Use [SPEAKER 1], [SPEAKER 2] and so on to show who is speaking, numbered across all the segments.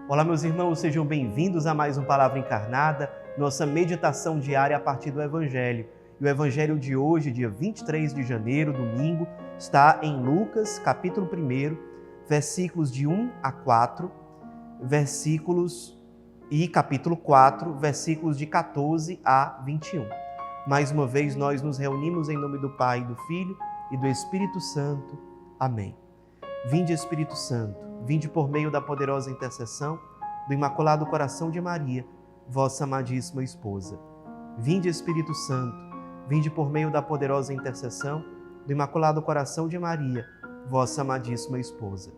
[SPEAKER 1] Olá, meus irmãos, sejam bem-vindos a mais um Palavra Encarnada, nossa meditação diária a partir do Evangelho. E o Evangelho de hoje, dia 23 de janeiro, domingo, está em Lucas, capítulo 1, versículos de 1 a 4, capítulo 4, versículos de 14 a 21. Mais uma vez, nós nos reunimos em nome do Pai, do Filho e do Espírito Santo. Amém. Vinde, Espírito Santo, vinde por meio da poderosa intercessão do Imaculado Coração de Maria, vossa amadíssima esposa. Vinde, Espírito Santo, vinde por meio da poderosa intercessão do Imaculado Coração de Maria, vossa amadíssima esposa.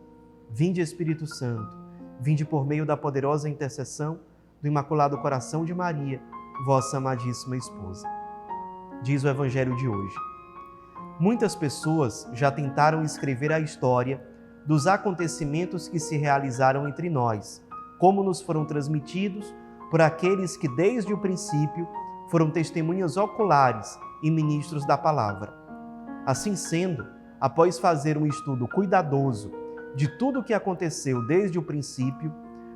[SPEAKER 1] Vinde, Espírito Santo, vinde por meio da poderosa intercessão do Imaculado Coração de Maria, vossa amadíssima esposa. Diz o Evangelho de hoje. Muitas pessoas já tentaram escrever a história dos acontecimentos que se realizaram entre nós, como nos foram transmitidos por aqueles que desde o princípio foram testemunhas oculares e ministros da palavra. Assim sendo, após fazer um estudo cuidadoso de tudo o que aconteceu desde o princípio,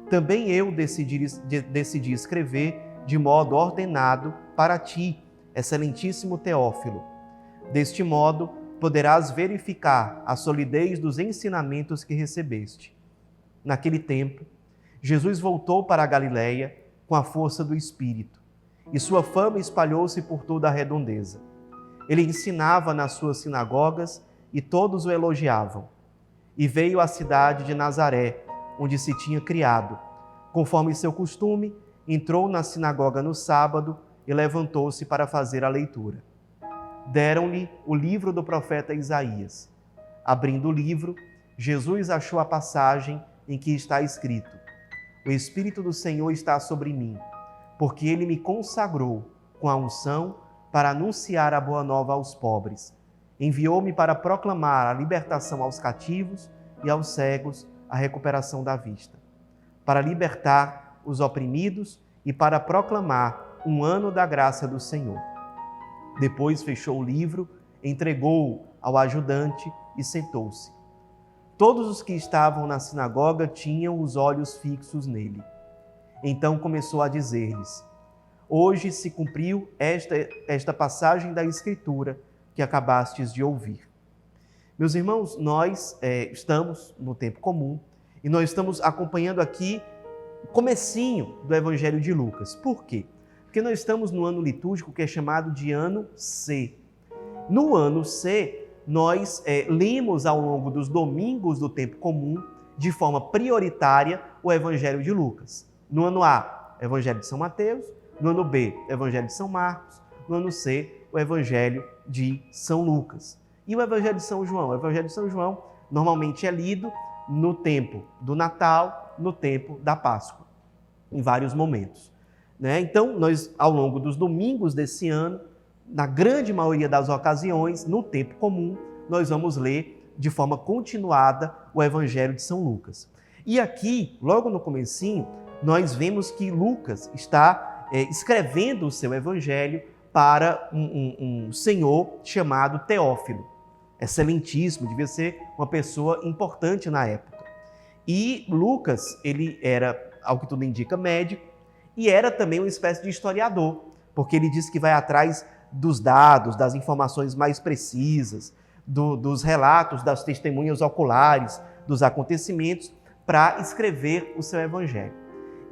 [SPEAKER 1] também eu decidi escrever de modo ordenado para ti, excelentíssimo Teófilo. Deste modo, poderás verificar a solidez dos ensinamentos que recebeste. Naquele tempo, Jesus voltou para a Galiléia com a força do Espírito, e sua fama espalhou-se por toda a redondeza. Ele ensinava nas suas sinagogas e todos o elogiavam. E veio à cidade de Nazaré, onde se tinha criado. Conforme seu costume, entrou na sinagoga no sábado e levantou-se para fazer a leitura. Deram-lhe o livro do profeta Isaías. Abrindo o livro, Jesus achou a passagem em que está escrito: O Espírito do Senhor está sobre mim, porque Ele me consagrou com a unção para anunciar a boa nova aos pobres. Enviou-me para proclamar a libertação aos cativos e aos cegos a recuperação da vista, para libertar os oprimidos e para proclamar um ano da graça do Senhor. Depois fechou o livro, entregou-o ao ajudante e sentou-se. Todos os que estavam na sinagoga tinham os olhos fixos nele. Então começou a dizer-lhes: Hoje se cumpriu esta passagem da Escritura que acabastes de ouvir. Meus irmãos, nós estamos no tempo comum e nós estamos acompanhando aqui o comecinho do Evangelho de Lucas. Por quê? Porque nós estamos no ano litúrgico que é chamado de ano C. No ano C, nós lemos ao longo dos domingos do tempo comum, de forma prioritária, o Evangelho de Lucas. No ano A, Evangelho de São Mateus. No ano B, Evangelho de São Marcos. No ano C, o Evangelho de São Lucas. E o Evangelho de São João? O Evangelho de São João normalmente é lido no tempo do Natal, no tempo da Páscoa, em vários momentos. Então, nós, ao longo dos domingos desse ano, na grande maioria das ocasiões, no tempo comum, nós vamos ler de forma continuada o Evangelho de São Lucas. E aqui, logo no comecinho, nós vemos que Lucas está escrevendo o seu Evangelho para um senhor chamado Teófilo. Excelentíssimo, devia ser uma pessoa importante na época. E Lucas, ele era, ao que tudo indica, médico, e era também uma espécie de historiador, porque ele diz que vai atrás dos dados, das informações mais precisas, dos relatos, das testemunhas oculares, dos acontecimentos, para escrever o seu evangelho.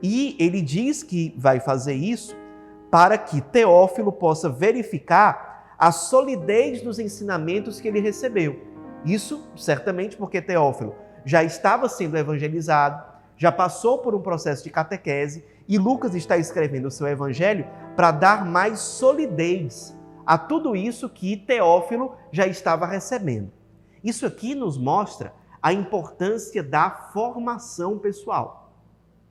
[SPEAKER 1] E ele diz que vai fazer isso para que Teófilo possa verificar a solidez dos ensinamentos que ele recebeu. Isso, certamente, porque Teófilo já estava sendo evangelizado, já passou por um processo de catequese, e Lucas está escrevendo o seu evangelho para dar mais solidez a tudo isso que Teófilo já estava recebendo. Isso aqui nos mostra a importância da formação pessoal.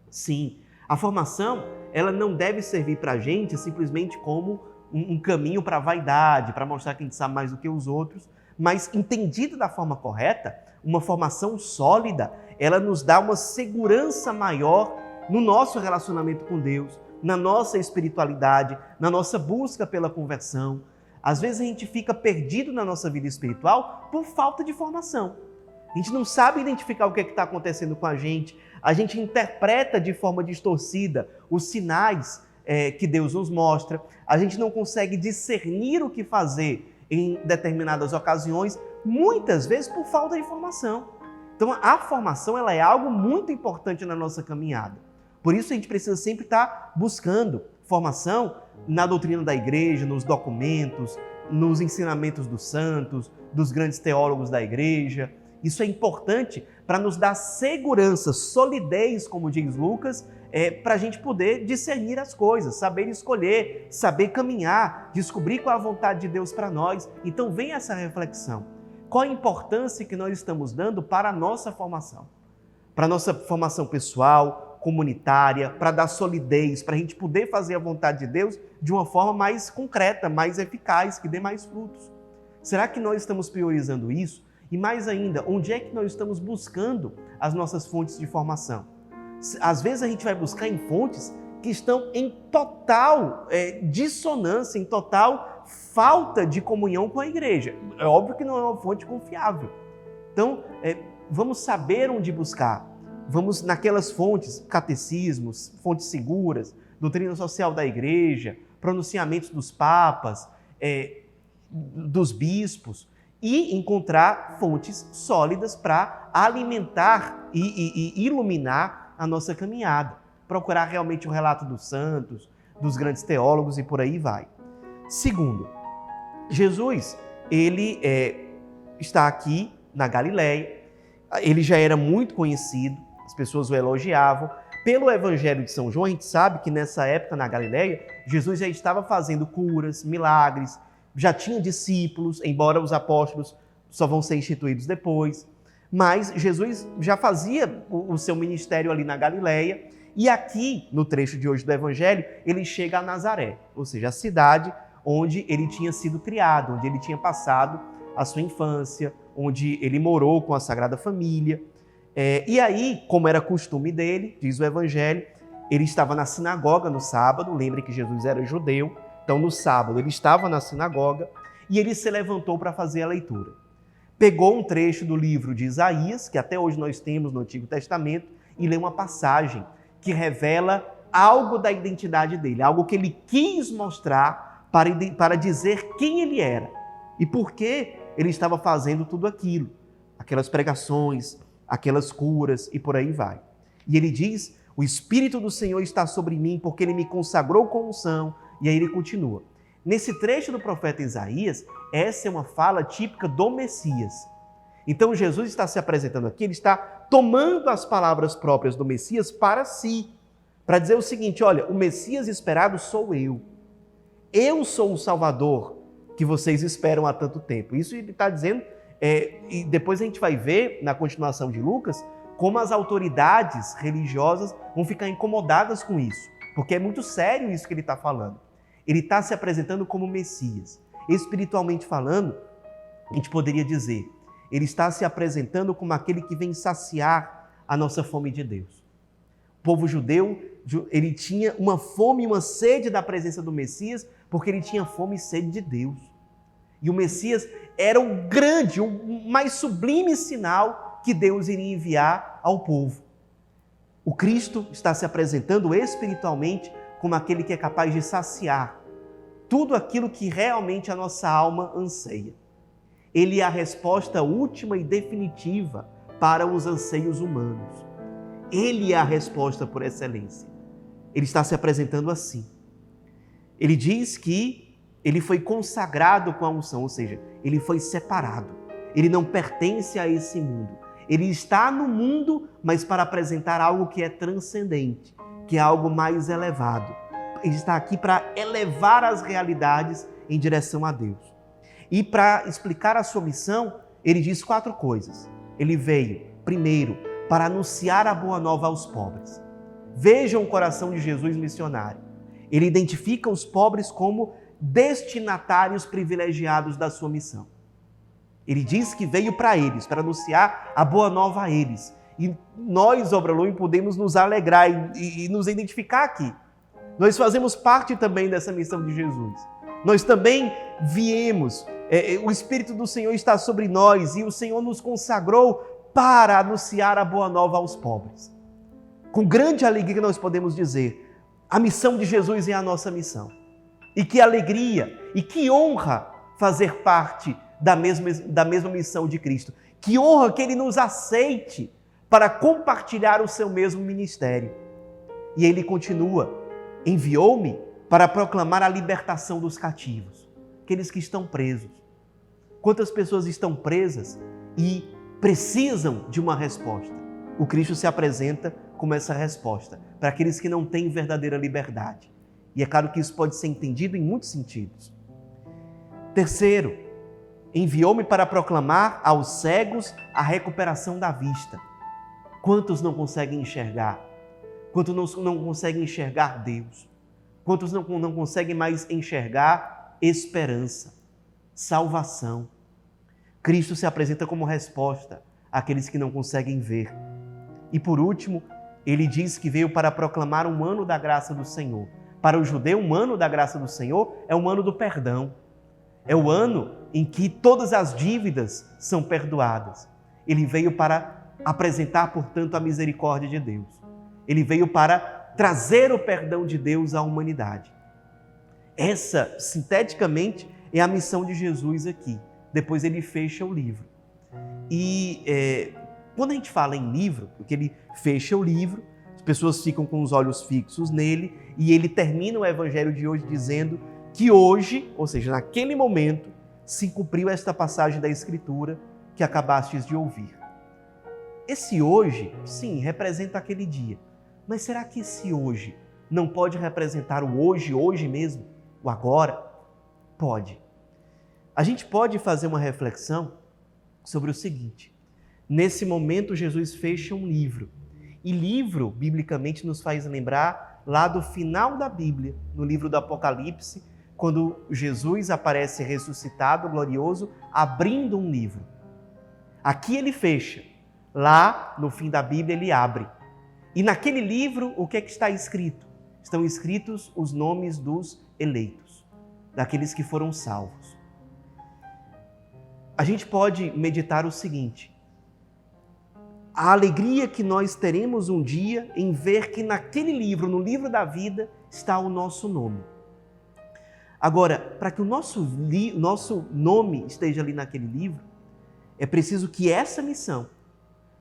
[SPEAKER 1] Sim, a formação ela não deve servir para a gente simplesmente como um caminho para a vaidade, para mostrar que a gente sabe mais do que os outros, mas entendida da forma correta, uma formação sólida, ela nos dá uma segurança maior no nosso relacionamento com Deus, na nossa espiritualidade, na nossa busca pela conversão. Às vezes a gente fica perdido na nossa vida espiritual por falta de formação. A gente não sabe identificar o que está acontecendo com a gente interpreta de forma distorcida os sinais que Deus nos mostra, a gente não consegue discernir o que fazer em determinadas ocasiões, muitas vezes por falta de formação. Então a formação ela é algo muito importante na nossa caminhada. Por isso a gente precisa sempre estar buscando formação na doutrina da igreja, nos documentos, nos ensinamentos dos santos, dos grandes teólogos da igreja. Isso é importante para nos dar segurança, solidez, como diz Lucas, para a gente poder discernir as coisas, saber escolher, saber caminhar, descobrir qual é a vontade de Deus para nós. Então vem essa reflexão. Qual a importância que nós estamos dando para a nossa formação? Para a nossa formação pessoal, comunitária, para dar solidez, para a gente poder fazer a vontade de Deus de uma forma mais concreta, mais eficaz, que dê mais frutos. Será que nós estamos priorizando isso? E mais ainda, onde é que nós estamos buscando as nossas fontes de formação? Às vezes a gente vai buscar em fontes que estão em total dissonância, em total falta de comunhão com a igreja. É óbvio que não é uma fonte confiável. Então, vamos saber onde buscar. Vamos naquelas fontes, catecismos, fontes seguras, doutrina social da igreja, pronunciamentos dos papas, dos bispos, e encontrar fontes sólidas para alimentar e iluminar a nossa caminhada. Procurar realmente o relato dos santos, dos grandes teólogos e por aí vai. Segundo, Jesus, ele está aqui na Galileia, ele já era muito conhecido, as pessoas o elogiavam. Pelo Evangelho de São João, a gente sabe que nessa época na Galileia, Jesus já estava fazendo curas, milagres, já tinha discípulos, embora os apóstolos só vão ser instituídos depois. Mas Jesus já fazia o seu ministério ali na Galileia. E aqui, no trecho de hoje do Evangelho, ele chega a Nazaré, ou seja, a cidade onde ele tinha sido criado, onde ele tinha passado a sua infância, onde ele morou com a Sagrada Família. E aí, como era costume dele, diz o Evangelho, ele estava na sinagoga no sábado. Lembre que Jesus era judeu. Então, no sábado, ele estava na sinagoga e ele se levantou para fazer a leitura. Pegou um trecho do livro de Isaías, que até hoje nós temos no Antigo Testamento, e leu uma passagem que revela algo da identidade dele, algo que ele quis mostrar para dizer quem ele era e por que ele estava fazendo tudo aquilo, aquelas pregações, aquelas curas e por aí vai. E ele diz: o Espírito do Senhor está sobre mim porque ele me consagrou com unção. E aí ele continua. Nesse trecho do profeta Isaías, essa é uma fala típica do Messias. Então Jesus está se apresentando aqui, ele está tomando as palavras próprias do Messias para si, para dizer o seguinte: olha, o Messias esperado sou eu. Eu sou o Salvador que vocês esperam há tanto tempo. Isso ele está dizendo, e depois a gente vai ver na continuação de Lucas, como as autoridades religiosas vão ficar incomodadas com isso, porque é muito sério isso que ele está falando. Ele está se apresentando como Messias. Espiritualmente falando, a gente poderia dizer, ele está se apresentando como aquele que vem saciar a nossa fome de Deus. O povo judeu, ele tinha uma fome e uma sede da presença do Messias, porque ele tinha fome e sede de Deus. E o Messias era o grande, o mais sublime sinal que Deus iria enviar ao povo. O Cristo está se apresentando espiritualmente como aquele que é capaz de saciar tudo aquilo que realmente a nossa alma anseia. Ele é a resposta última e definitiva para os anseios humanos. Ele é a resposta por excelência. Ele está se apresentando assim. Ele diz que ele foi consagrado com a unção, ou seja, ele foi separado. Ele não pertence a esse mundo. Ele está no mundo, mas para apresentar algo que é transcendente, que é algo mais elevado. Ele está aqui para elevar as realidades em direção a Deus. E para explicar a sua missão, ele diz 4 coisas. Ele veio, primeiro, para anunciar a boa nova aos pobres. Vejam o coração de Jesus missionário. Ele identifica os pobres como destinatários privilegiados da sua missão. Ele diz que veio para eles, para anunciar a boa nova a eles. E nós, Obra Lume, podemos nos alegrar e nos identificar aqui. Nós fazemos parte também dessa missão de Jesus. Nós também viemos, o Espírito do Senhor está sobre nós e o Senhor nos consagrou para anunciar a boa nova aos pobres. Com grande alegria nós podemos dizer, a missão de Jesus é a nossa missão. E que alegria e que honra fazer parte da mesma missão de Cristo. Que honra que Ele nos aceite para compartilhar o seu mesmo ministério. E Ele continua, enviou-me para proclamar a libertação dos cativos, aqueles que estão presos. Quantas pessoas estão presas e precisam de uma resposta? O Cristo se apresenta como essa resposta para aqueles que não têm verdadeira liberdade. E é claro que isso pode ser entendido em muitos sentidos. Terceiro, enviou-me para proclamar aos cegos a recuperação da vista. Quantos não conseguem enxergar? Quantos não conseguem enxergar Deus? Quantos não conseguem mais enxergar esperança, salvação? Cristo se apresenta como resposta àqueles que não conseguem ver. E por último, ele diz que veio para proclamar um ano da graça do Senhor. Para o judeu, um ano da graça do Senhor é um ano do perdão. É o ano em que todas as dívidas são perdoadas. Ele veio para apresentar, portanto, a misericórdia de Deus. Ele veio para trazer o perdão de Deus à humanidade. Essa, sinteticamente, é a missão de Jesus aqui. Depois ele fecha o livro. E quando a gente fala em livro, porque ele fecha o livro, as pessoas ficam com os olhos fixos nele, e ele termina o evangelho de hoje dizendo que hoje, ou seja, naquele momento, se cumpriu esta passagem da Escritura que acabastes de ouvir. Esse hoje, sim, representa aquele dia. Mas será que esse hoje não pode representar o hoje, hoje mesmo? O agora? Pode. A gente pode fazer uma reflexão sobre o seguinte. Nesse momento, Jesus fecha um livro. E livro, biblicamente, nos faz lembrar lá do final da Bíblia, no livro do Apocalipse, quando Jesus aparece ressuscitado, glorioso, abrindo um livro. Aqui ele fecha. Lá, no fim da Bíblia, ele abre. E naquele livro, o que é que está escrito? Estão escritos os nomes dos eleitos, daqueles que foram salvos. A gente pode meditar o seguinte: a alegria que nós teremos um dia em ver que naquele livro, no livro da vida, está o nosso nome. Agora, para que o nosso nome esteja ali naquele livro, é preciso que essa missão,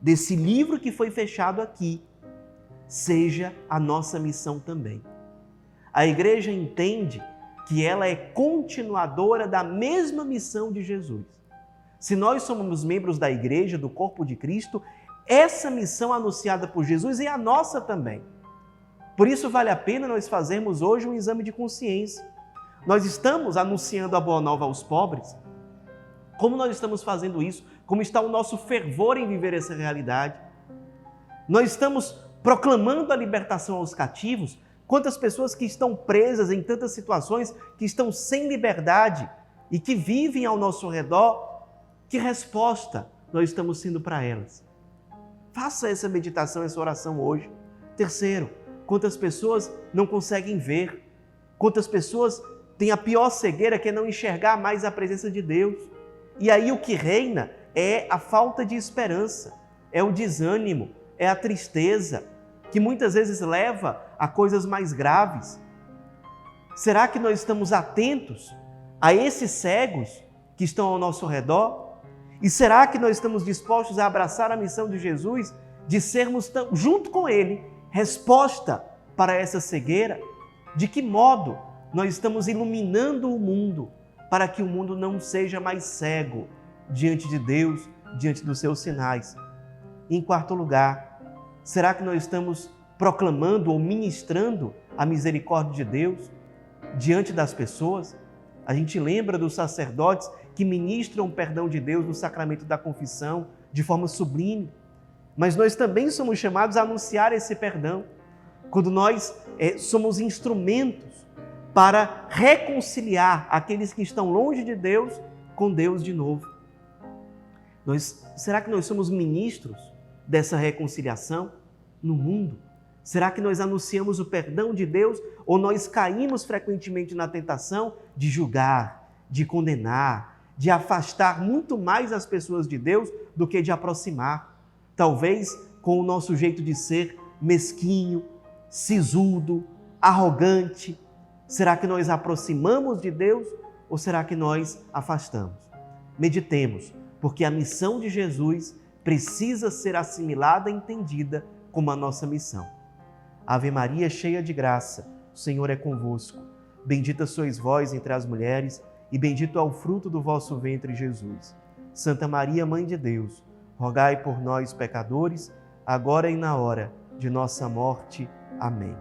[SPEAKER 1] desse livro que foi fechado aqui, seja a nossa missão também. A igreja entende que ela é continuadora da mesma missão de Jesus. Se nós somos membros da igreja, do corpo de Cristo, essa missão anunciada por Jesus é a nossa também. Por isso vale a pena nós fazermos hoje um exame de consciência. Nós estamos anunciando a boa nova aos pobres? Como nós estamos fazendo isso? Como está o nosso fervor em viver essa realidade? Nós estamos proclamando a libertação aos cativos? Quantas pessoas que estão presas em tantas situações, que estão sem liberdade e que vivem ao nosso redor, que resposta nós estamos sendo para elas? Faça essa meditação, essa oração hoje. Terceiro, quantas pessoas não conseguem ver? Quantas pessoas têm a pior cegueira, que é não enxergar mais a presença de Deus? E aí o que reina é a falta de esperança, é o desânimo, é a tristeza, que muitas vezes leva a coisas mais graves. Será que nós estamos atentos a esses cegos que estão ao nosso redor? E será que nós estamos dispostos a abraçar a missão de Jesus, de sermos, junto com Ele, resposta para essa cegueira? De que modo nós estamos iluminando o mundo para que o mundo não seja mais cego diante de Deus, diante dos seus sinais? E em quarto lugar, será que nós estamos proclamando ou ministrando a misericórdia de Deus diante das pessoas? A gente lembra dos sacerdotes que ministram o perdão de Deus no sacramento da confissão de forma sublime, mas nós também somos chamados a anunciar esse perdão quando nós somos instrumentos para reconciliar aqueles que estão longe de Deus com Deus de novo. Será que nós somos ministros dessa reconciliação no mundo? Será que nós anunciamos o perdão de Deus ou nós caímos frequentemente na tentação de julgar, de condenar, de afastar muito mais as pessoas de Deus do que de aproximar? talvez com o nosso jeito de ser mesquinho, sisudo, arrogante. Será que nós aproximamos de Deus ou será que nós afastamos? Meditemos, porque a missão de Jesus precisa ser assimilada e entendida como a nossa missão. Ave Maria, cheia de graça, o Senhor é convosco. Bendita sois vós entre as mulheres e bendito é o fruto do vosso ventre, Jesus. Santa Maria, Mãe de Deus, rogai por nós, pecadores, agora e na hora de nossa morte. Amém.